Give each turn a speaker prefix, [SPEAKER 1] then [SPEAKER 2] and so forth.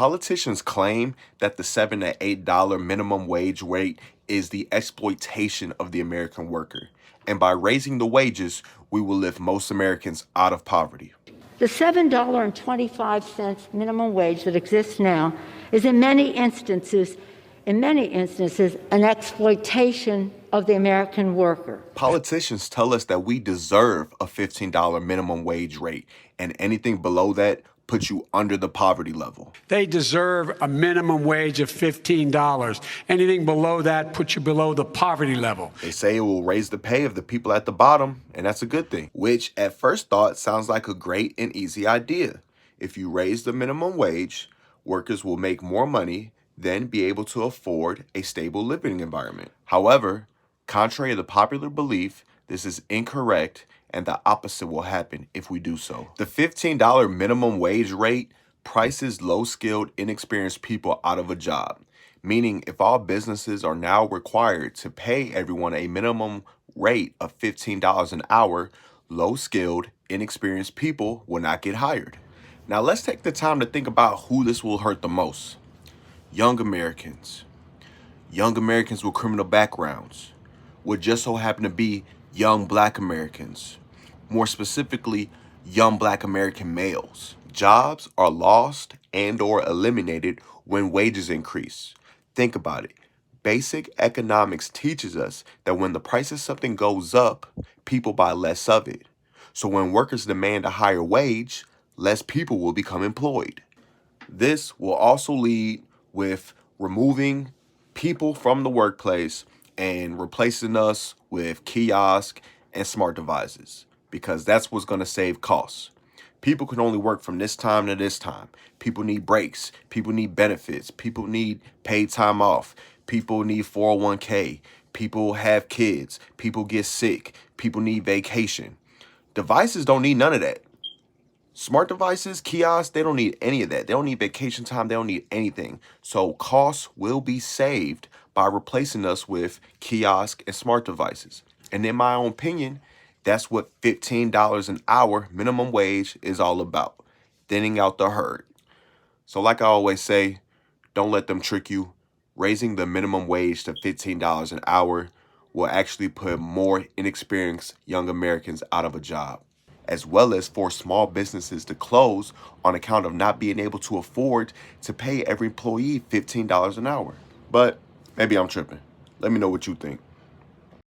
[SPEAKER 1] Politicians claim that the $7 to $8 minimum wage rate is the exploitation of the American worker, and by raising the wages, we will lift most Americans out of poverty.
[SPEAKER 2] The $7.25 minimum wage that exists now is in many instances, an exploitation of the American worker.
[SPEAKER 1] Politicians tell us that we deserve a $15 minimum wage rate, and anything below that puts you under the poverty level.
[SPEAKER 3] They deserve a minimum wage of $15. Anything below that puts you below the poverty level.
[SPEAKER 1] They say it will raise the pay of the people at the bottom, and that's a good thing, which at first thought sounds like a great and easy idea. If you raise the minimum wage, workers will make more money, then be able to afford a stable living environment. However, contrary to popular belief, this is incorrect, and the opposite will happen if we do so. The $15 minimum wage rate prices low-skilled, inexperienced people out of a job, meaning if all businesses are now required to pay everyone a minimum rate of $15 an hour, low-skilled, inexperienced people will not get hired. Now let's take the time to think about who this will hurt the most. Young Americans. Young Americans with criminal backgrounds would just so happen to be young Black Americans. More specifically, young Black American males. Jobs are lost and or eliminated when wages increase. Think about it. Basic economics teaches us that when the price of something goes up, people buy less of it. So when workers demand a higher wage, less people will become employed. This will also lead with removing people from the workplace and replacing us with kiosks and smart devices, because that's what's going to save costs. People can only work from this time to this time. People need breaks. People need benefits. People need paid time off. People need 401k. People have kids. People get sick. People need vacation. Devices don't need none of that. Smart devices, kiosks, they don't need any of that. They don't need vacation time. They don't need anything. So costs will be saved by replacing us with kiosks and smart devices. And in my own opinion, that's what $15 an hour minimum wage is all about, thinning out the herd. So like I always say, don't let them trick you. Raising the minimum wage to $15 an hour will actually put more inexperienced young Americans out of a job, as well as force small businesses to close on account of not being able to afford to pay every employee $15 an hour. But maybe I'm tripping. Let me know what you think.